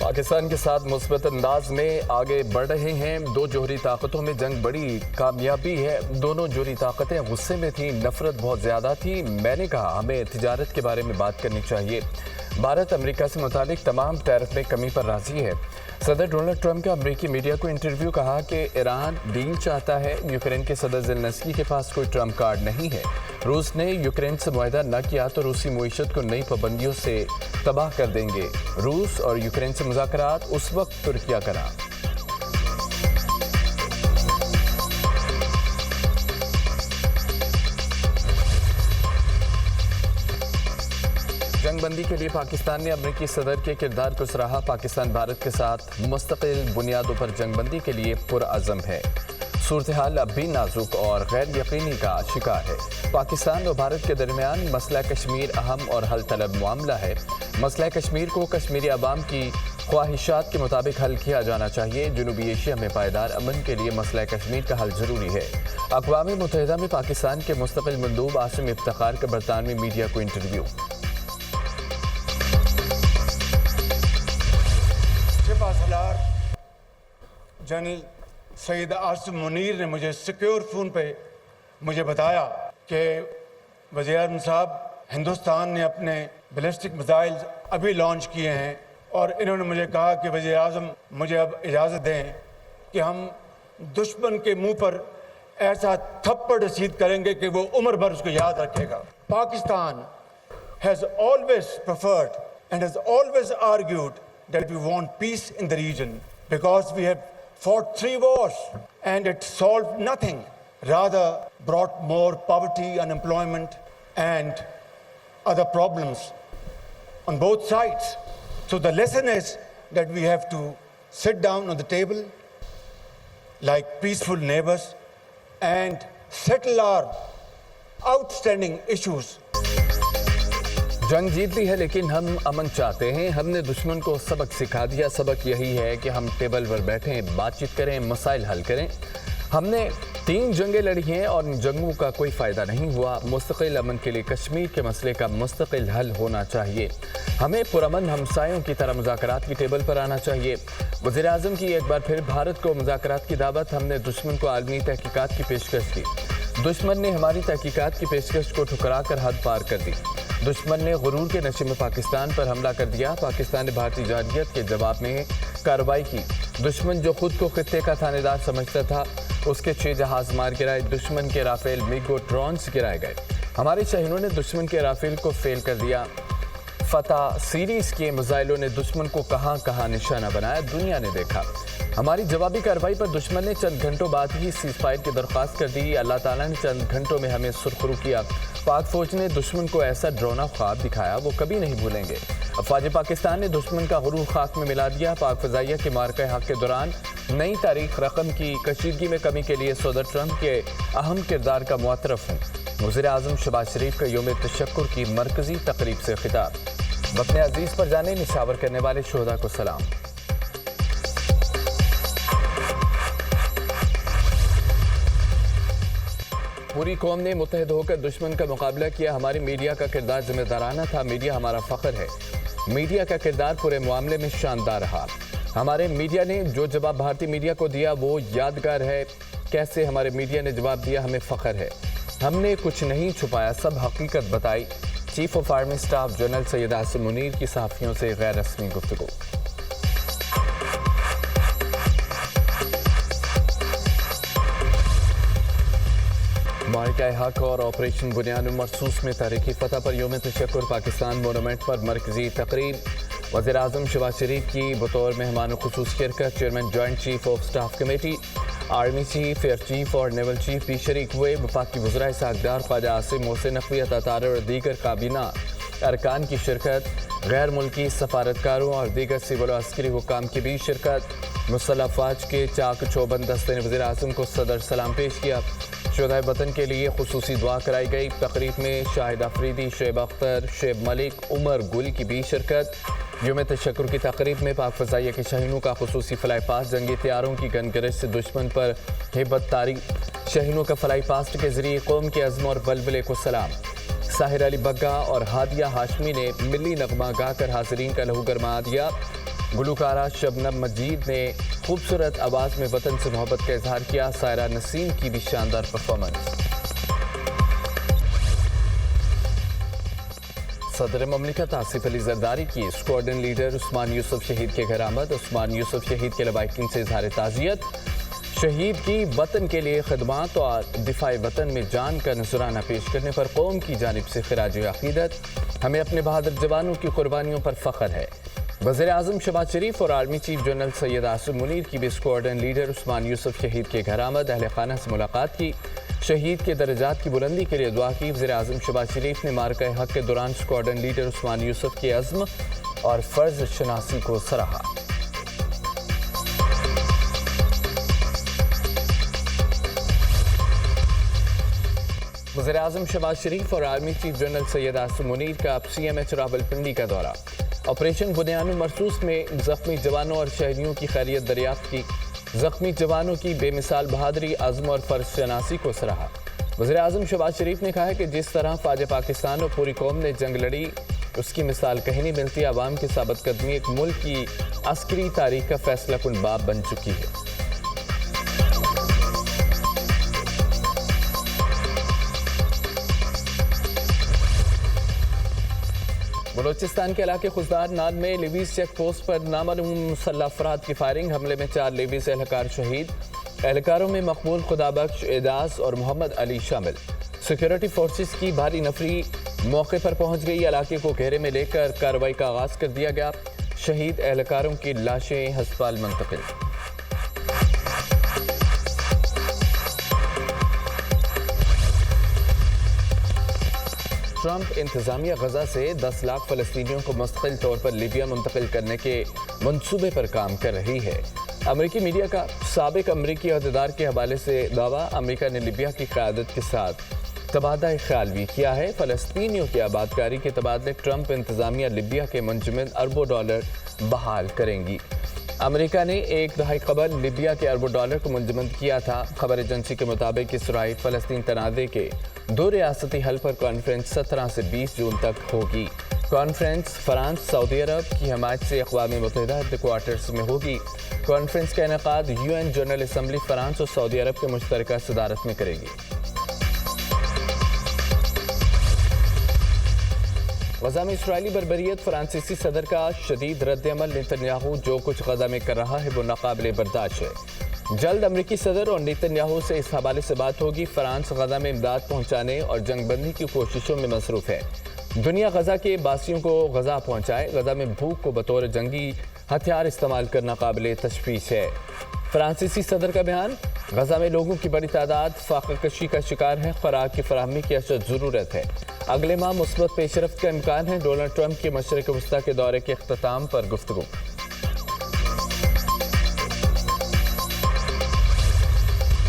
پاکستان کے ساتھ مثبت انداز میں آگے بڑھ رہے ہیں. دو جوہری طاقتوں میں جنگ بڑی کامیابی ہے. دونوں جوہری طاقتیں غصے میں تھیں, نفرت بہت زیادہ تھی. میں نے کہا ہمیں تجارت کے بارے میں بات کرنی چاہیے. بھارت امریکہ سے متعلق تمام ٹیرف میں کمی پر راضی ہے. صدر ڈونلڈ ٹرمپ کا امریکی میڈیا کو انٹرویو. کہا کہ ایران ڈیل چاہتا ہے. یوکرین کے صدر زیلنسکی کے پاس کوئی ٹرمپ کارڈ نہیں ہے. روس نے یوکرین سے معاہدہ نہ کیا تو روسی معیشت کو نئی پابندیوں سے تباہ کر دیں گے. روس اور یوکرین سے مذاکرات اس وقت ترکیہ کرا. جنگ بندی کے لیے پاکستان نے امریکی صدر کے کردار کو سراہا. پاکستان بھارت کے ساتھ مستقل بنیادوں پر جنگ بندی کے لیے پرعزم ہے. صورتحال اب بھی نازک اور غیر یقینی کا شکار ہے. پاکستان اور بھارت کے درمیان مسئلہ کشمیر اہم اور حل طلب معاملہ ہے. مسئلہ کشمیر کو کشمیری عوام کی خواہشات کے مطابق حل کیا جانا چاہیے. جنوبی ایشیا میں پائیدار امن کے لیے مسئلہ کشمیر کا حل ضروری ہے. اقوام متحدہ میں پاکستان کے مستقل مندوب عاصم افتخار کا برطانوی میڈیا کو انٹرویو. جنرل سید عاصم منیر نے مجھے سیکیور فون پہ مجھے بتایا کہ وزیر اعظم صاحب ہندوستان نے اپنے بیلسٹک میزائل ابھی لانچ کیے ہیں اور انہوں نے مجھے کہا کہ وزیر اعظم مجھے اب اجازت دیں کہ ہم دشمن کے منہ پر ایسا تھپڑ رسید کریں گے کہ وہ عمر بھر اس کو یاد رکھے گا. Pakistan has always preferred and has always argued that we want peace in the region because we have fought 3 wars and it solved nothing, rather brought more poverty, unemployment and other problems on both sides. So the lesson is that we have to sit down on the table like peaceful neighbors and settle our outstanding issues. جنگ جیت لی ہے لیکن ہم امن چاہتے ہیں. ہم نے دشمن کو سبق سکھا دیا. سبق یہی ہے کہ ہم ٹیبل پر بیٹھیں, بات چیت کریں, مسائل حل کریں. ہم نے 3 جنگیں لڑی ہیں اور ان جنگوں کا کوئی فائدہ نہیں ہوا. مستقل امن کے لیے کشمیر کے مسئلے کا مستقل حل ہونا چاہیے. ہمیں پرامن ہمسایوں کی طرح مذاکرات کی ٹیبل پر آنا چاہیے. وزیر اعظم کی ایک بار پھر بھارت کو مذاکرات کی دعوت. ہم نے دشمن کو عالمی تحقیقات کی پیشکش کی. دشمن نے ہماری تحقیقات کی پیشکش کو ٹھکرا کر حد پار کر دی. دشمن نے غرور کے نشے میں پاکستان پر حملہ کر دیا. پاکستان نے بھارتی جارحیت کے جواب میں کارروائی کی. دشمن جو خود کو خطے کا تھانے دار سمجھتا تھا اس کے 6 جہاز مار گرائے. دشمن کے رافیل میگو ڈرونز گرائے گئے. ہمارے شاہینوں نے دشمن کے رافیل کو فیل کر دیا. فتح سیریز کے میزائلوں نے دشمن کو کہاں کہاں نشانہ بنایا, دنیا نے دیکھا. ہماری جوابی کارروائی پر دشمن نے چند گھنٹوں بعد ہی سیز فائر کی درخواست کر دی. اللہ تعالیٰ نے چند گھنٹوں میں ہمیں سرخرو کیا. پاک فوج نے دشمن کو ایسا ڈرونا خواب دکھایا وہ کبھی نہیں بھولیں گے. افواج پاکستان نے دشمن کا غرور خاک میں ملا دیا. پاک فضائیہ کے مارکہ حق کے دوران نئی تاریخ رقم کی. کشیدگی میں کمی کے لیے صدر ٹرمپ کے اہم کردار کا معترف ہوں. وزیر اعظم شہباز شریف کا یوم تشکر کی مرکزی تقریب سے خطاب. وطن عزیز پر جانے نشاور کرنے والے شہداء کو سلام. پوری قوم نے متحد ہو کر دشمن کا مقابلہ کیا. ہماری میڈیا کا کردار ذمہ دارانہ تھا. میڈیا ہمارا فخر ہے. میڈیا کا کردار پورے معاملے میں شاندار رہا. ہمارے میڈیا نے جو جواب بھارتی میڈیا کو دیا وہ یادگار ہے. کیسے ہمارے میڈیا نے جواب دیا, ہمیں فخر ہے. ہم نے کچھ نہیں چھپایا, سب حقیقت بتائی. Chief of army staff general Syed Asim Munir کی صحافیوں سے غیر رسمی گفتگو. مارکہ حق اور آپریشن بنیاد مرصوص میں تاریخی فتح پر یوم تشکر پاکستان مونومنٹ پر مرکزی تقریب. وزیر اعظم شہباز شریف کی بطور مہمان خصوصی شرکت. Chairman joint chief of staff committee, army chief, air chief اور نیول چیف بھی شریک ہوئے. وفاقی وزرائے ساکدار خواجہ عاصم محسن نقوی, عطا طاہر اور دیگر کابینہ ارکان کی شرکت. غیر ملکی سفارتکاروں اور دیگر سول و عسکری حکام کی بھی شرکت. مسلح افواج کے چاک چوبند دستے نے وزیر اعظم کو صدر سلام پیش کیا. شہدائے وطن کے لیے خصوصی دعا کرائی گئی. تقریب میں شاہد افریدی, شعیب اختر, شعیب ملک, عمر گل کی بھی شرکت. یوم تشکر کی تقریب میں پاک فضائیہ کے شاہینوں کا خصوصی فلائی پاسٹ. جنگی طیاروں کی گنگرج سے دشمن پر ہیبت طاری. شاہینوں کا فلائی پاسٹ کے ذریعے قوم کے عزم اور ولولے کو سلام. ساحر علی بگا اور ہادیہ ہاشمی نے ملی نغمہ گا کر حاضرین کا لہو گرما دیا. گلوکارہ شبنم مجید نے خوبصورت آواز میں وطن سے محبت کا اظہار کیا. سائرہ نسیم کی بھی شاندار پرفارمنس. صدر مملکت آصف علی زرداری کی اسکواڈرن لیڈر عثمان یوسف شہید کے گھر آمد. عثمان یوسف شہید کے لواحقین سے اظہار تعزیت. شہید کی وطن کے لیے خدمات اور دفاع وطن میں جان کا نذرانہ پیش کرنے پر قوم کی جانب سے خراج عقیدت. ہمیں اپنے بہادر جوانوں کی قربانیوں پر فخر ہے. وزیر اعظم شہباز شریف اور army chief general Syed Asim Munir کی بھی اسکواڈرن لیڈر عثمان یوسف شہید کے گھر آمد. اہل خانہ سے ملاقات کی. شہید کے درجات کی بلندی کے لیے دعا کی. وزیر اعظم شہباز شریف نے معرکہ حق کے دوران اسکواڈرن لیڈر عثمان یوسف کے عزم اور فرض شناسی کو سراہا. وزیر اعظم شہباز شریف اور army chief general Syed Asim Munir کا اب CMH راولپنڈی کا دورہ. آپریشن بنیان مرصوص میں زخمی جوانوں اور شہریوں کی خیریت دریافت کی. زخمی جوانوں کی بے مثال بہادری، عزم اور فرض شناسی کو سراہا. وزیر اعظم شہباز شریف نے کہا ہے کہ جس طرح فوج پاکستان اور پوری قوم نے جنگ لڑی اس کی مثال کہیں نہیں ملتی. عوام کی ثابت قدمی ایک ملک کی عسکری تاریخ کا فیصلہ کن باب بن چکی ہے. بلوچستان کے علاقے خزدار ناد میں لیویز چیک پوسٹ پر نامعلوم مسلح افراد کی فائرنگ. حملے میں 4 لیویز اہلکار شہید. اہلکاروں میں مقبول خدا بخش، اعجاز اور محمد علی شامل. سیکیورٹی فورسز کی بھاری نفری موقع پر پہنچ گئی. علاقے کو گھیرے میں لے کر کارروائی کا آغاز کر دیا گیا. شہید اہلکاروں کی لاشیں ہسپتال منتقل. ٹرمپ انتظامیہ غزہ سے 10 لاکھ فلسطینیوں کو مستقل طور پر لیبیا منتقل کرنے کے منصوبے پر کام کر رہی ہے. امریکی میڈیا کا سابق امریکی عہدیدار کے حوالے سے دعویٰ. امریکہ نے لیبیا کی قیادت کے ساتھ تبادلہ خیال بھی کیا ہے. فلسطینیوں کی آبادکاری کے تبادلے ٹرمپ انتظامیہ لیبیا کے منجمد اربوں ڈالر بحال کریں گی. امریکہ نے 1 دہائی قبل لیبیا کے اربوں ڈالر کو منجمد کیا تھا. خبر ایجنسی کے مطابق اسرائیل فلسطین تنازع کے 2 ریاستی حل پر کانفرنس 17 سے 20 جون تک ہوگی. کانفرنس فرانس، سعودی عرب کی حمایت سے اقوام متحدہ ہیڈ کوارٹرز میں ہوگی. کانفرنس کا انعقاد UN جنرل اسمبلی فرانس اور سعودی عرب کے مشترکہ صدارت میں کرے گی. غزہ میں اسرائیلی بربریت. فرانسیسی صدر کا شدید رد عمل. نیتن یاہو جو کچھ غزہ میں کر رہا ہے وہ ناقابل برداشت ہے. جلد امریکی صدر اور نیتن یاہو سے اس حوالے سے بات ہوگی. فرانس غزہ میں امداد پہنچانے اور جنگ بندی کی کوششوں میں مصروف ہے. دنیا غزہ کے باسیوں کو غذا پہنچائے. غزہ میں بھوک کو بطور جنگی ہتھیار استعمال کرنا قابل تشویش ہے. فرانسیسی صدر کا بیان. غزہ میں لوگوں کی بڑی تعداد فاقہ کشی کا شکار ہے. خوراک کی فراہمی کی اشد ضرورت ہے. اگلے ماہ مثبت پیش رفت کا امکان ہے. ڈونلڈ ٹرمپ کے مشرق وسطیٰ کے دورے کے اختتام پر گفتگو.